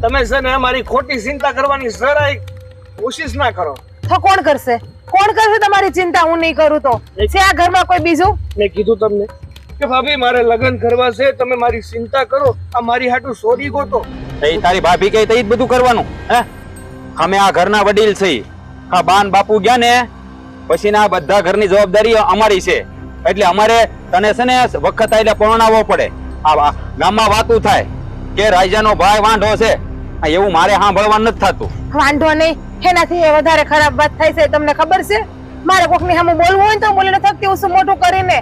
તમે છે ને મારી ખોટી ચિંતા કરવાની જરાય કોશિશ ના કરો. તો કોણ કરશે તમારી ચિંતા? હું નહીં કરું તો છે આ ઘરમાં કોઈ બીજું? મેં કીધું તમને કે ભાભી મારે લગ્ન કરવા છે, તમે મારી ચિંતા કરો. આ મારી હાટુ સોરી ગોતો. તારી ભાભી કહે તો જ બધું કરવાનું હે? અમે આ ઘરના વડીલ છીએ. આ બાન બાપુ ગયા ને પછી ના બધા ઘરની જવાબદારી અમારી છે. એટલે અમારે તને છે ને વખત આવીને પરણાવવો પડે. આ ગામમાં વાતું થાય કે રાજાનો ભાઈ વાંઢો છે, એવું મારે સાંભળવાનું નથી થતું. વાંધો નહીં, એનાથી વધારે ખરાબ વાત થાય છે. તમને ખબર છે મારે કોકની સામે બોલવું હોય તો બોલી નથી શકતી. હું મોટું કરીને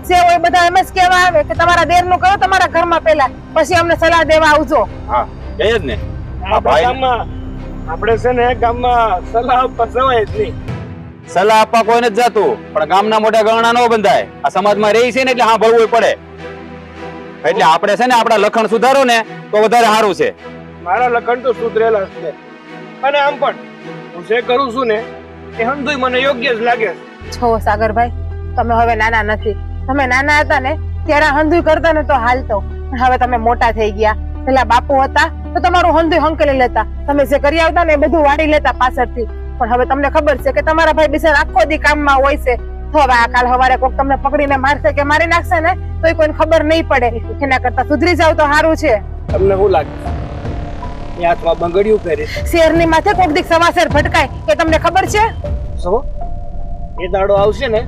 છે હોય બધા એમ જ કહેવા આવે કે તમારા દેરનું કરો તમારા ઘરમાં પહેલા, પછી અમને સલાહ દેવા આવજો. હા એ જ ને. આ ગામમાં આપણે છે ને ગામમાં સલાહ આપવા જવાય જ નહીં. સલાહ આપવા કોઈ નથી જતું, પણ ગામના મોટા ગણના ન બંધાય. આ સમાજમાં રહી છે ને એટલે હા ભરવું પડે. એટલે આપણે છે ને આપણા લખણ સુધારો ને તો વધારે સારું છે. મારા લખણ તો સુધરેલા છે, અને આમ પણ હું જે કરું છું ને એ હંધુય મને યોગ્ય જ લાગે છે. છો સાગરભાઈ, તમે હવે નાના નથી. તમે નાના હતા ને ત્યારે હંધુય કરતા ને તો હાલતો, પણ હવે તમે મોટા થઈ ગયા. પેલા બાપુ હતા તો તમારું હંધુય હંકેલી લેતા, તમે જે કરી આવતા ને એ બધું વાળી લેતા પાછળથી. પણ હવે તમને ખબર છે કે તમારા ભાઈ બિચારા આખો દી કામમાં હોય છે. તો હવે આ કાલ સવારે કોક તમને પકડીને મારશે કે મારી નાખશે ને તો કોઈને ખબર નહીં પડે. એના કરતા સુધરી જાવ તો સારું છે. તમને શું લાગે એ હાથમાં બંગડિયું પહેરી શેરની માથે કોક દીક સવાસેર ભટકાય એ તમને ખબર છે? જો એ દાડો આવશે ને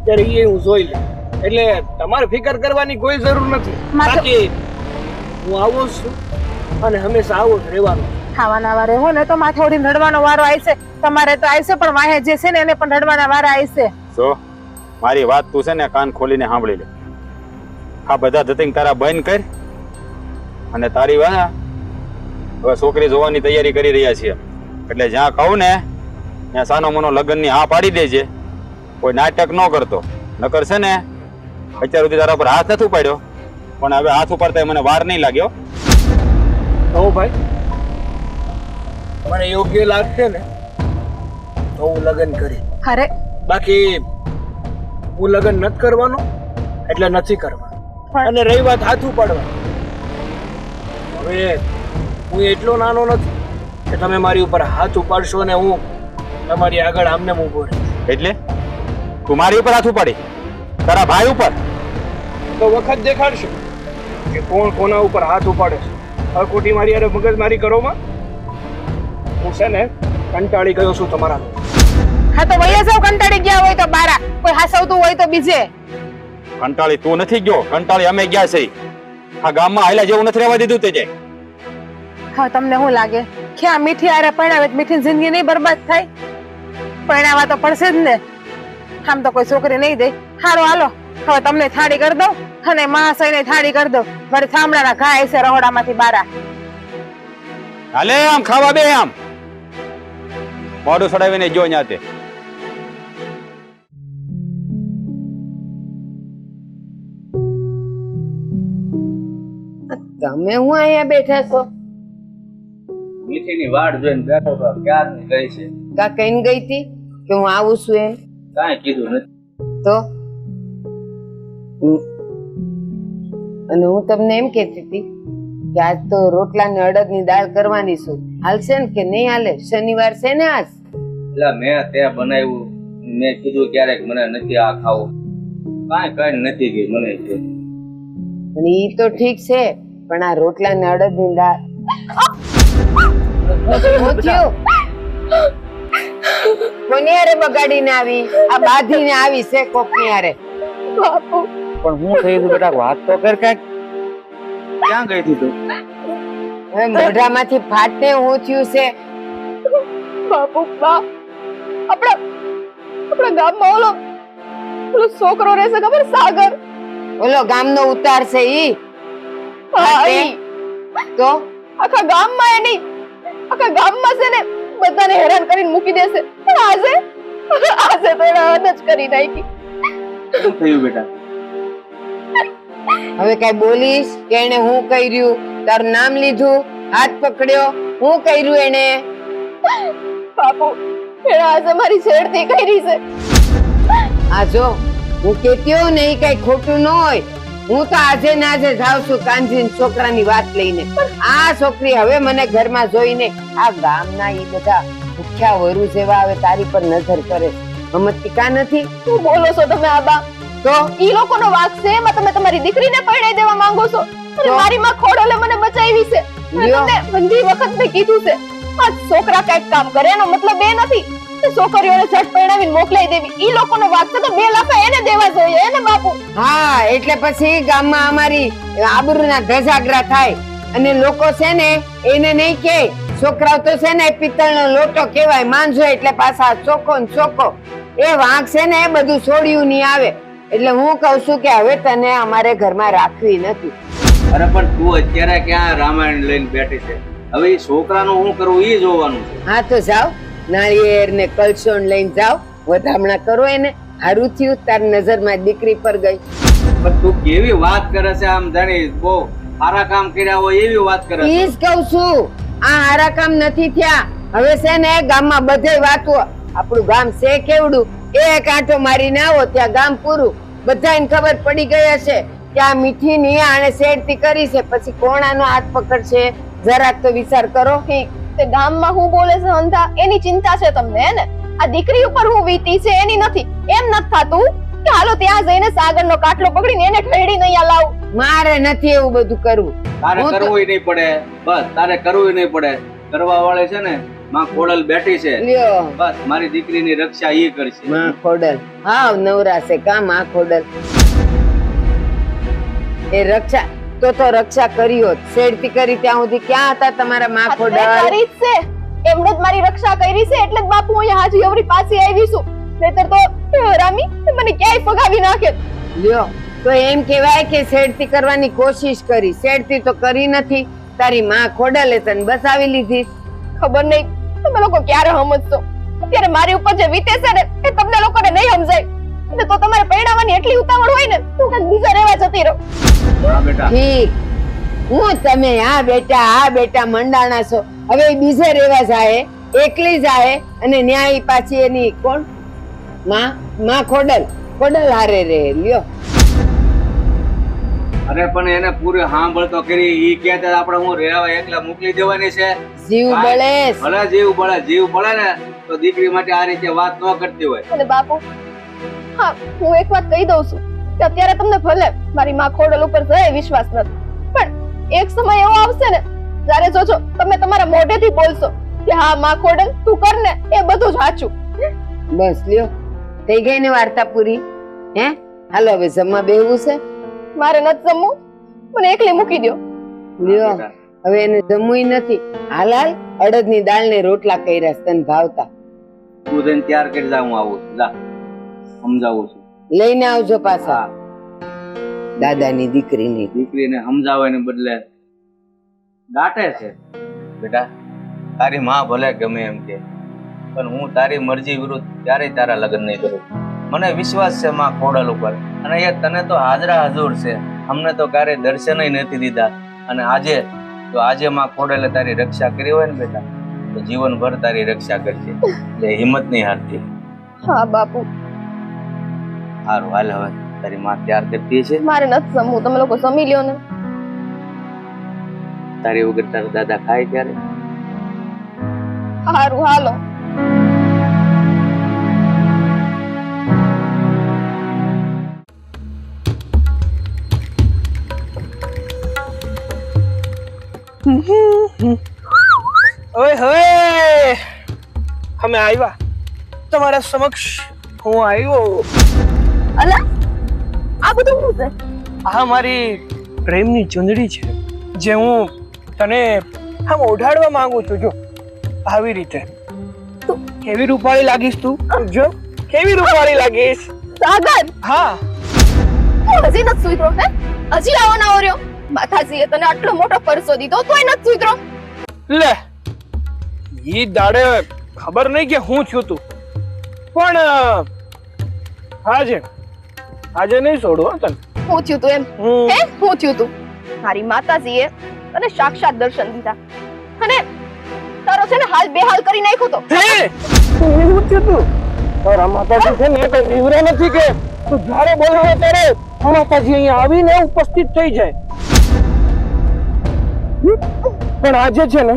ત્યારે એ હું જોઈ લઉં. એટલે તમારે ફિકર કરવાની કોઈ જરૂર નથી. બાકી હું આવો છું અને હંમેશા આવો જ રહેવાનું. ખાવાના વારે હો ને તો માથે ઓઢીને રડવાનો વારો આવશે. તમારે તો આવશે, પણ વાહે જે છે ને એને પણ રડવાના વારા આવશે. જો મારી વાત તું છે ને કાન ખોલીને સાંભળી લે. આ બધા ધતિંગ તારા બંધ કર, અને તારી વાત હવે છોકરી જોવાની તૈયારી કરી રહ્યા છીએ. એટલે જ્યાં કહું ને ત્યાં સાનો મનો લગ્નની હા પાડી દેજે. કોઈ નાટક ન કરતો. નકર છે ને અત્યાર સુધી તારા પર હાથ નથી ઉપાડ્યો, પણ હવે હાથ ઉપાડતા મને વાર નહીં લાગ્યો. તો ભાઈ મને યોગ્ય લાગશે ને તો હું લગ્ન કરી. અરે બાકી હું લગ્ન નથી કરવાનો એટલે નથી કરવાનો. અને રહી વાત હાથ ઉપાડવા, હવે હું એટલો નાનો નથી કે તમે મારી ઉપર હાથ ઉપાડશો ને હું તમારી આગળ આમને ઊભો રહીશ. એટલે તું મારી ઉપર હાથ ઉપાડી તારા ભાઈ ઉપર? તો વખત દેખાડશે કે કોણ કોના ઉપર હાથ ઉપાડે છે. હવે ખોટી મારી યારે મગજમારી કરો માં. હું છે ને કંટાળી ગયો છું તમારા. હા તો વૈયા સૌ કંટાળી ગયા હોય તો બારા, કોઈ હાસવતું હોય તો બીજે. કંટાળી તું નથી ગયો, કંટાળી અમે ગયા છે. આ ગામમાં હાલ્યા જેવું નથી રહેવા દીધું તે. હા તમને શું લાગે કે આ મીઠી આરે પરણાવે મીઠી જિંદગી નહીં બરબાદ થાય? પરણાવા તો પડશે જ ને. આમ તો કોઈ છોકરી નહીં દે. હારો હાલો હવે તમને થાળી કરી દઉં અને મહાશયને થાળી કરી દઉં. મારે થાંભળાના ઘા હશે રહોડામાંથી બારા. હાલે આમ ખાવા બે, આમ મોઢું સડાવીને જો ન્યાતે. તમે હું અહીંયા બેઠા છો? મીઠીની વાડ જોઈને બેઠો તો ક્યારની ગઈ છે. કા કઈને ગઈ હતી કે હું આવું છું એમ? કાંઈ કીધું નથી. તો અને હું તમને એમ કહેતી હતી કે આજ તો રોટલા ને અડદની દાળ કરવાની છું. હાલશે ને કે નહીં હાલે? શનિવાર છે ને આજ? એટલે મેં ત્યાં બનાવ્યું, મેં કીધું ક્યારેક મને નથી આ ખાવું. કાંઈ નથી ગઈ મને છે. અને ઈ તો ઠીક છે, પણ આ રોટલા ને અડદની દાળ કોની હારે બગાડીને આવી? આ બાંધીને આવી છે કોકની હારે. પણ હું થઈ ગયું બેટા, વાત તો કર કાંઈક. ક્યાં ગઈ હતી તું? હવે મોઢામાંથી ફાટે હું થયું છે? બાપુ આપણા ગામમાં ઓલો છોકરો રહેશે ખબર, સાગર? ઓલો ગામનો ઉતાર છે ઈ? તો આખા ગામમાં એ નહીં, આખા ગામમાં છે ને બધાને હેરાન કરીને મૂકી દેશે. પણ આજે તો એને હદ જ કરી નાખી. શું થયું બેટા? હવે કઈ બોલીશ કે એને હું કર્યું? તારું નામ લીધું, હાથ પકડ્યો, હું કર્યું એને? બાપુ એને આજે મારી છેડતી કરી છે. આ જો હું કેતી હોઉં ને એ કઈ ખોટું ન હોય. હું તો આજે ને આજે જાઉં છું કાનજી છોકરાની વાત લઈને. આ છોકરી હવે મને ઘરમાં જોઈને આ ગામના ઈ બધા ભૂખ્યા વરુ જેવા હવે તારી પર નજર કરે. હમતી કા નથી? શું બોલો છો તમે આબા? તો ઈ લોકોનો વાંક છે એમાં તમે તમારી દીકરીને પરણાઈ દેવા માંગો છો અને તો? મારી માં ખોડલે મને બચાવી છે. અને લ્યો. તમને ઘણી વખત મેં કીધું છે આ છોકરા કઈક કામ કરે એનો મતલબ એ નથી કે છોકરીઓને ઝટ પરણાવીને મોકલાઈ દેવી. ઈ લોકોનો વાંક છે તો 2 લાખ એને દેવા જોઈએ એને બાપુ. હા એટલે પછી ગામમાં અમારી આબરૂના ધજાગરા થાય અને લોકો છે ને એને નહીં કે છોકરાઓ તો છે ને પિત્તળનો લોટો કહેવાય, માંજો એટલે પાછા ચોખ્ખો ને ચોખ્ખો. એ વાંક છે ને એ બધું છોડ્યું નહીં આવે. એટલે હું કહું છું કે હવે તને અમારે ઘરમાં રાખવી નથી. અરે પણ તું અત્યારે ક્યાં રામાયણ લઈને બેઠી છે? હવે એ છોકરાનું શું કરવું એ જોવાનું છે. હા તો જાઓ, નાળિયેર ને કલશોન લઈને જાઓ, વધામણા કરો એને. હારું થયું તાર નજરમાં દીકરી પર ગઈ. પણ તું કેવી વાત કરે છે, આમ જાણી બહુ સારા કામ કર્યા હોય એવી વાત કરે છે. ઈ જ કહું છું, આ હારા કામ નથી થયા. હવે છે ને ગામમાં બધે વાતો, આપણું ગામ છે કેવડું, એક આંટો મારીને આવો ત્યાં ગામ પૂરું. બધાને ખબર પડી ગઈ હશે કે આ મીઠી ની આણે શેરતી કરી છે. પછી કોણાનો હાથ પકડશે જરાક તો વિચાર કરો. ઠીક તે ગામમાં હું બોલે છે અંધા એની ચિંતા છે તમને હે ને? આ દીકરી ઉપર હું વીતી છે એની નથી. એમ નથી થાતું કે હાલો ત્યાં જઈને સાગરનો કાટલો પકડીને એને ઠેડીને અહીંયા લાવું. મારે નથી એવું બધું કરવું. તારે હું તો- કરવું નહીં પડે, બસ તારે કરવું નહીં પડે. કરવા વાળે છે ને માં ખોડલ બેઠી છે, લ્યો બસ મારી દીકરીની રક્ષા એ કરશે. માં ખોડલ હાવ નવરા છે કા માં ખોડલ. એ રક્ષા તો રક્ષા કરી હોત. શેરતી કરી ત્યાં સુધી ક્યાં હતા તમારા માં આ તે ખોડલ? કરી જ છે એમણે જ મારી રક્ષા કરી છે એટલે જ બાપુ અહીંયા હાજી અવરી પાસે આવી છું. નહીતર તો રામી મને ક્યાંય ફગાવી નાખે. લ્યો તો એમ કહેવાય કે શેરતી કરવાની કોશિશ કરી, શેરતી તો કરી નથી. તારી માં ખોડલે તને બસાવી લીધી. ખબર નહીં તમે લોકો ક્યારે સમજશો. અત્યારે મારી ઉપર જે વીતે છે ને એ તમને લોકોને નહીં સમજાય. અને તો તમારે પરણાવવાની એટલી ઉતાવળ હોય ને તો કઈ બીજા રહેવા જતી રહો. હા બેટા, ઠીક, હું તમે આ બેટા મંડાણા છો. હવે ઈ બીજે રેવા જાય, એકલી જાય અને ન્યાય પાછી એની કોણ માં ખોડલ હારે રે. લ્યો અરે પણ એને પૂરી સાંભળતો કરી. ઈ કહેતા આપણે હું રહેવા એકલા મોકલી દેવાની છે. જીવ બળે. ભલે જીવ બળે ને તો દીકરી માટે આ રીતે વાત ન કરતી હોય. અને બાપુ હા હું એક વાત કહી દઉં છું કે અત્યારે તમને ભલે મારી માં ખોડલ ઉપર જરાય વિશ્વાસ નથી, પણ એક સમય એવો આવશે ને જ્યારે જોજો તમે તમારા મોઢેથી બોલશો કે હા માં ખોડલ તું કર ને એ બધું જ સાચું. બસ લ્યો થઈ ગઈ ને વાર્તા પૂરી. હે હાલો હવે જમવા બેહવું છે. મારે નથી જમવું, મને એકલી મૂકી દો. લ્યો હવે એને જમવું નથી. હાલ અડદની દાળ ને રોટલા કર્યા છે, તને ભાવતા. તું જઈને તૈયાર કરી જા, હું આવું છું. જા સમજાવું છું. લઈને આવજો પાછા દાદાની દીકરીની. દીકરીને સમજાવવાને બદલે દાટે છે. બેટા તારી માં ભલે ગમે એમ કે, પણ હું તારી મરજી વિરુદ્ધ ક્યારેય તારા લગ્ન નહીં કરું. મને વિશ્વાસ છે માં ખોડલ ઉપર, અને એ તને તો હાજરા હજુર છે. અમને તો ક્યારેય દર્શનય નથી દીધા, અને આજે માં ખોડલે તારી રક્ષા કરી હોય ને બેટા તો જીવનભર તારી રક્ષા કરશે. એટલે હિંમત નહીં હારતી. હા બાપુ સારું હાલ, હવે તારી માં તૈયાર કરતી છે. મારે નથી જમવું, તમે લોકો જમી લ્યો ને. તારી વગર તારા દાદા ખાય ત્યારે. સારું હાલો. ઓય હવે અમે આવ્યા તમારા સમક્ષ. હું આવ્યો. અલા આ બધું શું છે? આ મારી પ્રેમની ચુંદડી છે જે હું તને આમ ઓઢાડવા માંગુ છું. જો આવી રીતે. કેવી રૂપાળી લાગીશ તું, જો કેવી રૂપાળી લાગીશ. સાગર હા તું હજી નથી સુધરો હે? હજી આવો ના રહ્યો? માતાજીએ તને આટલો મોટો પરસો દીધો તોય નથી સુધરો. લે ઈ દાડે ખબર નહીં કે હું થયું તું, પણ આજે નહીં છોડું હો તને. હું થયું તું એમ? હે હું થયું તું? મારી માતાજીએ તને સાક્ષાત દર્શન દીધા અને તારો છે ને હાલ બેહાલ કરી નાખ્યો તો. હે હું થયું તું? તારા માતાજી છે ને કઈ દીવરે નથી કે તું જ્યારે બોલાવે ત્યારે માતાજી અહીંયા આવીને ઉપસ્થિત થઈ જાય. પણ આજે છે ને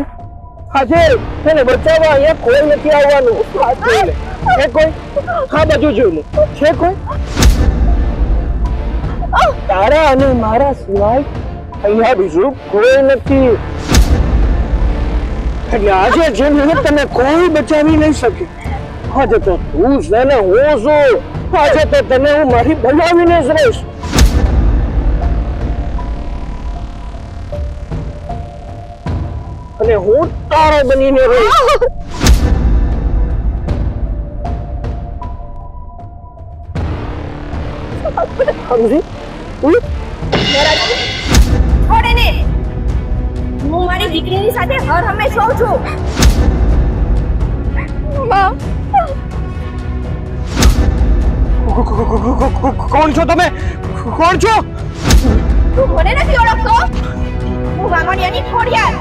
આજે તેને બચાવવા અહીંયા કોઈ નથી આવવાનું. આ જોઈ લે. છે કોઈ? આ બાજુ જોઈ લે. છે કોઈ? તારા અને મારા સિવાય અહીંયા બીજું કોઈ નથી. એટલે આજે છે ને તને કોઈ બચાવી નહીં શકે. આજે તો તું છે ને હું છું. આજે તો તને હું મારી બનાવીને જ રહીશ. અને હું તારો બનીને રહીશ. સમજી? છોડ એને. હું મારી દીકરીની સાથે હર હંમેશ હોઉં છું. માં, કોણ છો તમે? કોણ છો? તું મને નથી ઓળખતો? હું વામણિયાની ખોડિયાર.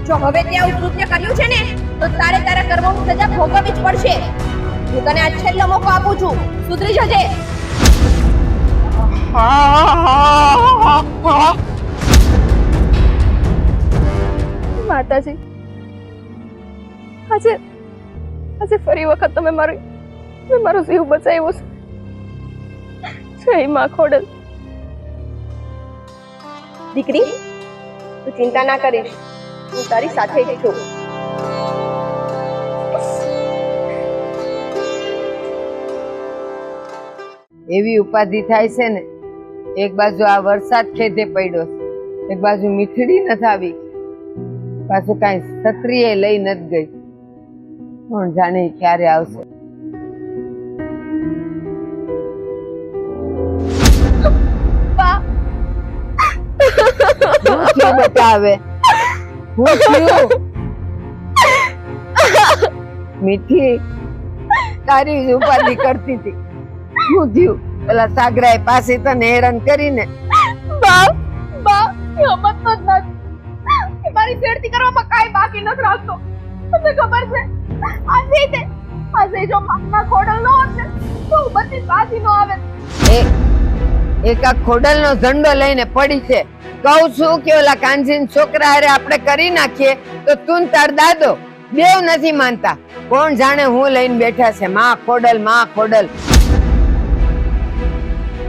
જો હવે તે આવું કૃત્ય કર્યું છે ને તો તારે તારા કર્મોની સજા ભોગવવી જ પડશે. હું તને આ છેલ્લો મોકો આપું છું. સુધરી જજે. માતાજી, આજે ફરી વખત તમે મારો જીવ બચાવ્યો છે. જય માં ખોડલ. દીકરી, તું ચિંતા ના કરીશ. હું તારી સાથે જ છું. એવી ઉપાધિ થાય છે ને, એક બાજુ આ વરસાદ ખેધે પડ્યો છે, એક બાજુ મીઠડી નથી આવી, પાછું કાંઈ છત્રીએ લઈ નથી ગઈ. કોણ જાણે ક્યારે આવશે. શું થયું બેટા? હવે શું થયું? મીઠી, તારી જ ઉપાધિ કરતી હતી. શું થયું? પેલા સાગરાએ પાસે તને હેરાન કરીને. બા, હિંમત તો જ નથી. મારી શેરતી કરવામાં કાંઈ બાકી નથી રાખતો. તમને ખબર છે, આજે જો મામા ખોડલ નો હોત ને તો હું બધી પાછી નો આવે. એક આ ખોડલનો ઝંડો લઈને પડી છે. કહું છું કે ઓલા કાનજીન છોકરા હારે આપણે કરી નાખીએ તો તું તાર દાદો બેવ નથી માનતા. કોણ જાણે હું લઈને બેઠા છે માં ખોડલ, માં ખોડલ.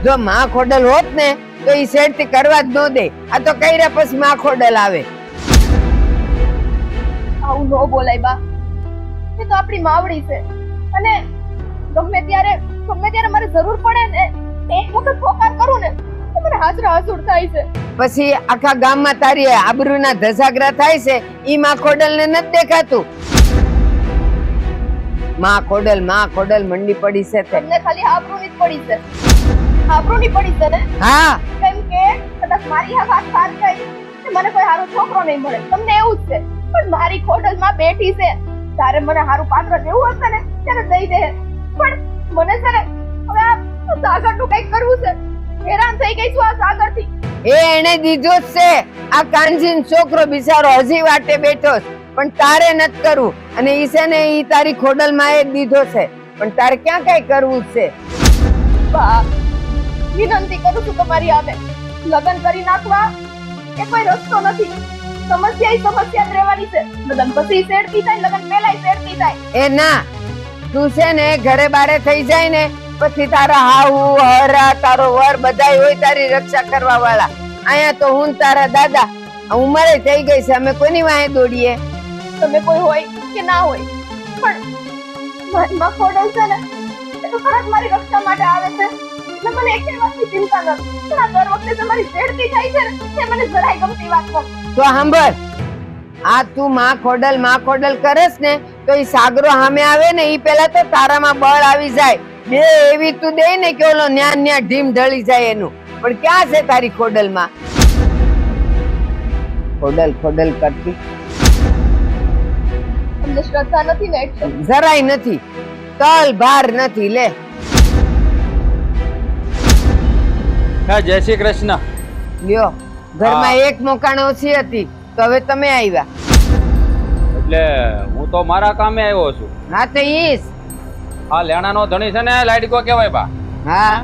જો માં ખોડલ હોત ને તો ઈ શેરતી કરવા જ ન દે. આ તો કર્યા પછી માં ખોડલ આવે. આવું ન બોલાય બા. એ તો આપણી માવડી છે અને ગમે ત્યારે મારે જરૂર પડે ને એક વખત પોકાર કરું ને તો મને હાજરા હાજર થાય છે. પછી આખા ગામમાં તારી આબરૂના ધજાગરા થાય છે. ઈ માં ખોડલ ને નથી દેખાતું. માં ખોડલ મંડી પડી છે તે. તમને ખાલી આબરૂની જ પડી છે. આબરૂની પડી છે ને? હા, કેમ કે કદાચ મારી આ વાત સાચ થાય કે મને કોઈ સારો છોકરો નહીં મળે. તમને એવું જ છે. પણ મારી ખોડલમાં બેઠી છે. તારે મને સારું પાત્ર દેવું હશે ને ત્યારે દઈ દે. પણ મને છે ને હવે આ સાગરનું કંઈક કરવું છે. હેરાન થઈ ગઈ છું આ સાગરથી. એને દીધો જ છે. આ કાનજીન છોકરો બિચારો હજી વાટે બેઠો છે. પણ તારે નથી કરવું. અને ઈ છે ને ઈ તારી ખોડલ માં એ દીધો છે. પણ તારે ક્યાં કઈ કરવું છે? બા, વિનંતી કરું છું તમારી આવે. લગ્ન કરી નાખવા એ કોઈ રસ્તો નથી. સમસ્યા જ રહેવાની છે. લગ્ન પછી શેરતી થાય, લગ્ન પહેલા શેરતી થાય. એ ના, તું છે ને ઘરે બારે થઈ જાય ને પછી તારા હાહુ હરા તારો વર બધાય હોય તારી રક્ષા કરવા વાળા. અહીંયા તો હું તારા દાદા ઉંમરે થઈ ગઈ છે. અમે કોની વાહે દોડીએ? તમે કોઈ હોય કે ના હોય પણ મારી માં ખોડલ છે ને એ તો ખરેખર મારી રક્ષા માટે આવે છે. એટલે મને એક વાતની ચિંતા નથી. પણ આ દર વખતે તમારી શેરતી થાય છે ને એ મને જરાય ગમતી વાત નથી. તો સાંભળ, આ તું માં ખોડલ કરસ ને તો ઈ સાગરો સામે આવે ને ઈ પેલા તો તારામાં બળ આવી જાય. બે એવી તું દે ને કે ઓલો ન્યા ઢીમ ઢળી જાય એનું. પણ ક્યાં છે તારી ખોડલમાં? ખોડલ કરતી તમને શ્રદ્ધા નથી ને એટલે. જરાય નથી. તલ ભાર નથી. લે હા, જય શ્રી કૃષ્ણ. લ્યો, ઘરમાં એક મોકાણ ઓછી હતી તો હવે તમે આવ્યા. એટલે હું તો મારા કામે આવ્યો છું. હા તો ઈસ. આ લેણાનો ધણી છે ને લાડકો કહેવાય બા. હા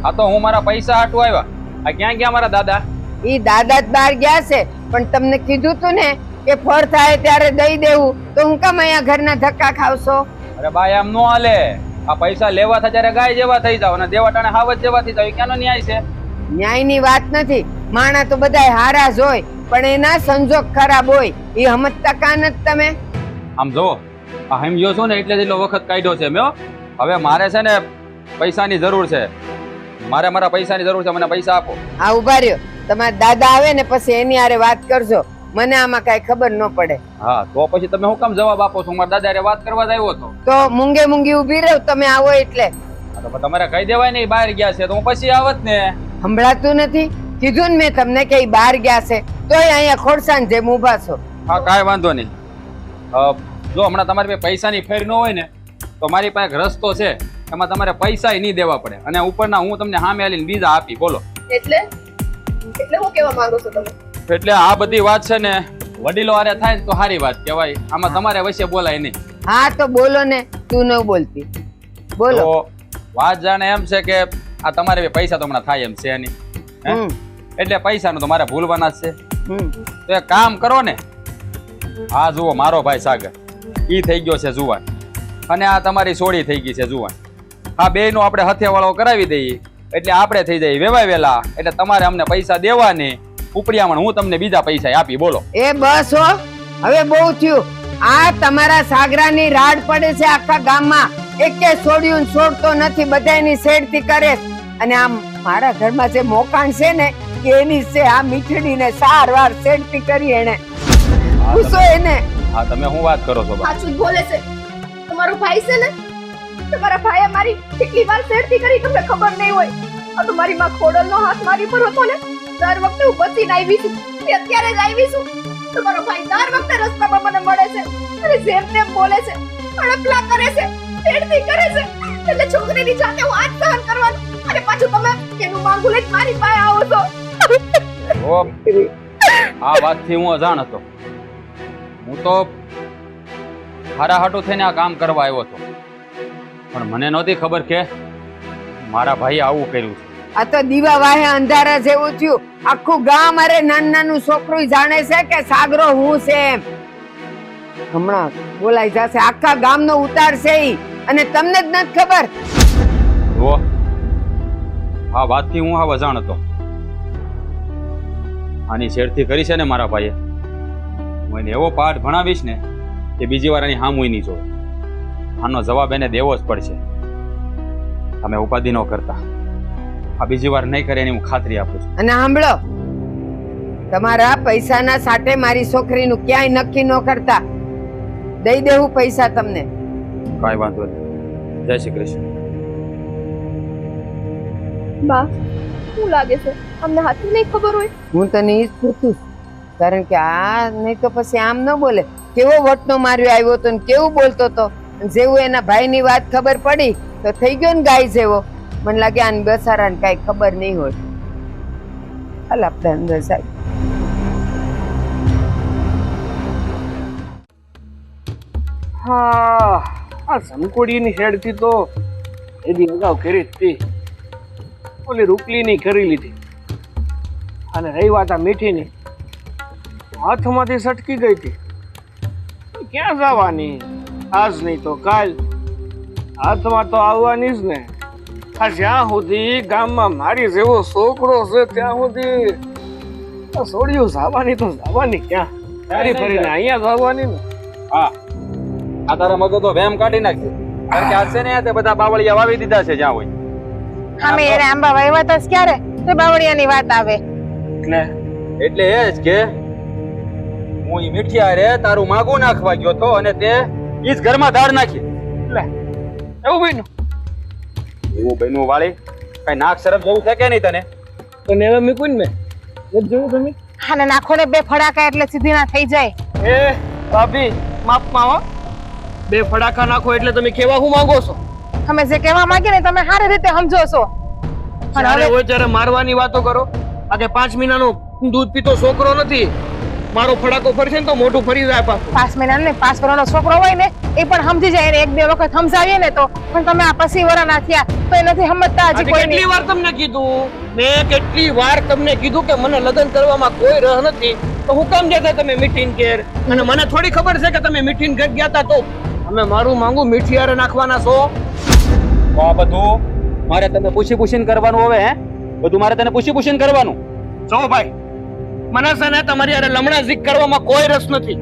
આ તો હું મારા પૈસા હાટું આવ્યા. આ ક્યાં ગયા મારા દાદા? ઈ દાદા જ બહાર ગયા છે, પણ તમને કીધું તું ને કે ફળ થાય ત્યારે દઈ દેવું, તો હું કેમ અહીંયા ઘરના ધક્કા ખાવશો? અરે બા એમ નો હાલે. આ પૈસા લેવા થાય ત્યારે ગાય જેવા થઈ જાવ અને દેવા ટાણે હાવજ જેવા થઈ જાવ. એ ક્યાંનો ન્યાય છે? ન્યાયની વાત નથી. માણા તો બધાય હારા જ હોય, પણ એના સંજોગ ખરાબ હોય. એ સમજતા કાં નથી તમે? આમ જો આ સમજ્યો છો ને એટલે જ એટલો વખત કાઢ્યો છે મેં. હવે મારે છે ને પૈસાની જરૂર છે. મારે મારા પૈસાની જરૂર છે. મને પૈસા આપો. આ ઉભા રહ્યો, તમારા દાદા આવે ને પછી એની હારે વાત કરજો. મને આમાં કઈ ખબર ન પડે. હા તો પછી તમે હું કામ જવાબ આપો છો? મારા દાદા વાત કરવા જ આવ્યો હતો. તો મૂંગે મૂંગી ઉભી રહો તમે આવો એટલે. હા તો તમારે કહી દેવાય ને ઈ બહાર ગયા છે તો હું પછી આવત ને. સંભળાતું નથી? કીધું ને મેં તમને કે ઈ બહાર ગયા છે, તોય અહીંયા ખોડસાન જેમ ઊભા છો. હા કાંઈ વાંધો નહીં. જો હમણાં તમારી પાસે પૈસાની ફેર ન હોય ને તો મારી પાસે એક રસ્તો છે. એમાં તમારે પૈસા નહીં દેવા પડે અને ઉપરના હું તમને સામે આલીને બીજા આપી. બોલો. એટલે હું કેવા માંગો છો તમે? એટલે આ બધી વાત છે ને વડીલો હારે થાય ને તો સારી વાત કહેવાય. આમાં તમારે વચ્ચે બોલાય નહીં. હા તો બોલો ને, તું ન બોલતી. બોલો. તો વાત જાણે એમ છે કે આ તમારે પૈસા તો હમણાં થાય એમ છે નહીં. હમ એટલે પૈસાનું તો મારે ભૂલવાના જ છે. હમ તો એક કામ કરો ને. આ જુઓ મારો ભાઈ સાગર, ઈ થઈ ગયો છે જુવાન અને આ તમારી સોડી થઈ ગઈ છે જુવાન. આ બેયનો આપણે હથેવાળો કરાવી દઈએ એટલે આપણે થઈ જઈએ વેવાય વેલા. એટલે તમારે અમને પૈસા દેવાની ઉપરિયામણ હું તમને બીજા પૈસા આપી. બોલો. એ બસ હો, હવે બહુ થયું. આ તમારા સાગરાની રાડ પડે છે આખા ગામમાં. એકે છોડ્યું ને છોડતો નથી, બધાની શેડતી કરે છે. અને આમ મારા ઘરમાં જે મોકાણ છે ને એની છે આ મીઠડીને સારવાર શેડતી કરી એને. પૂછો એને. હા તમે શું વાત કરો છો બા? સાચું જ બોલે છે. તમારો ભાઈ છે ને, તમારા ભાઈએ મારી કેટલી વાર શેરથી કરી તમને ખબર નહીં હોય. આ તો મારી માં ખોડલનો હાથ મારી પર હતો ને, દર વખતે હું બચીને આવી છું. અત્યારે જ આવી છું. તમારો ભાઈ દર વખતે રસ્તામાં મને મળે છે અને જેમ તેમ બોલે છે, અડપલા કરે છે, શેરથી કરે છે. એટલે છોકરીની જાતે હું આજ સહન કરવાનું અને પાછું તમે એનું માંગુ લઈને મારી પાસે આવો છો. ઓ, આ વાતથી હું અજાણ હતો. હું તો હારા હાટું થઈને આ કામ કરવા આવ્યો હતો, પણ મને નહોતી ખબર કે મારા ભાઈએ આવું કર્યું છે. આ તો દીવા વાહે અંધારા જેવું થયું. આખું ગામ અરે નાનું નાનું છોકરું જાણે છે કે સાગરો હું છે એમ. હમણાં બોલાઈ જશે. આખા ગામનો ઉતાર છે ઈ, અને તમને જ નથી ખબર. જુઓ આ વાતથી હું આ અજાણ હતો. આની છેડતી કરી છે ને મારા ભાઈએ, હું એને એવો પાઠ ભણાવીશ ને કે બીજી વાર આની હામુય નહીં જોવે. આનો જવાબ એને દેવો જ પડશે. તમે ઉપાધિ ન કરતા. આ બીજી વાર નહીં કરે એની હું ખાતરી આપું છું. અને સાંભળો, તમારા પૈસાના સાથે મારી છોકરીનું ક્યાંય નક્કી ન કરતા. દઈ દેવું પૈસા તમને. કાંઈ વાંધો નહીં. જય શ્રી કૃષ્ણ. બા, શું લાગે છે અમને હાથી નહીં ખબર હોય? હું તને ઈ જ પૂછું છું. કારણ કે આ નહીં તો પછી આમ ન બોલે. કેવો વટનો માર્યો આવ્યો હતો ને કેવું બોલતો હતો. જેવું એના ભાઈની વાત ખબર પડી તો થઈ ગયો ને ગાય જેવો. મને લાગે આને બસારાને કાંઈ ખબર નહીં હોય. હાલ આપણે અંદર સાહેબ. હા, આ સંકોડીની હેડથી તો એની અગાઉ કરી જ હતી. ઓલી રૂપલીની કરી લીધી. અને રહી વાત આ મીઠીની, હાથમાંથી સટકી ગઈ હતી. ક્યાં જવાની? આજ નહીં તો કાલ હાથમાં તો આવવાની જ ને. આ જ્યાં સુધી ગામમાં મારી જેવો છોકરો છે ત્યાં સુધી છોડ્યું જવાની તો જવાની ક્યાં? ફરી ફરીને અહીંયા જવાની ને. હા, આ તારા મગજ તો વેમ કાઢી નાખશે. કારણ કે આ છે ને તે બધા બાવળિયા વાવી દીધા છે જ્યાં હોય. અમે એને આંબા વાવ્યા હતા ક્યારે તો બાવળિયાની વાત આવે. એટલે એ જ કે હું ઈ મીઠિયા રે તારું માગું નાખવા ગયો તો અને તે ઈ જ ઘરમાં દાળ નાખી. એવું બન્યું? એવું બન્યું વાળી? કઈ નાક શરમ જેવું છે કે નહીં તને? તો નેવે મૂકું ને મેં જોયું તમે. અને નાખો ને બે ફડાકા એટલે સીધી ના થઈ જાય. એ ભાભી માપમાં હો. બે ફડાકા નાખો એટલે તમે કેવા હું માંગો છો? તમે જે કહેવા માંગી ને તમે સારી રીતે સમજો છો. પણ જ્યારે હવે હોય ત્યારે મારવાની વાતો કરો. આ કે 5 મહિનાનો દૂધ પીતો છોકરો નથી. મારો ફડાકો ફરશે ને તો મોઢું ફરી જાય પાછું. 5 મહિના ને 5 વર્ષનો છોકરો હોય ને એ પણ સમજી જાય એને 1-2 વખત સમજાવીએ ને તો. પણ તમે આ 25 વર્ષના થયા તો એ નથી સમજતા હજી આજે કોઈ કેટલી વાર તમને કીધું, મેં કેટલી વાર તમને કીધું કે મને લગ્ન કરવામાં કોઈ રસ નથી, તો હું કામ જતા તમે મીઠીન ઘેર? અને મને થોડી ખબર છે કે તમે મીઠીન ઘેર ગયા તા તો અમે મારું માંગુ મીઠિયારે નાખવાના છો. તો આ બધું મારે તને પૂછીને કરવાનું હવે હે? બધું મારે તને પૂછીને કરવાનું? જો ભાઈ, મને છે ને તમારી હારે લમણા ઝીક કરવામાં કોઈ રસ નથી.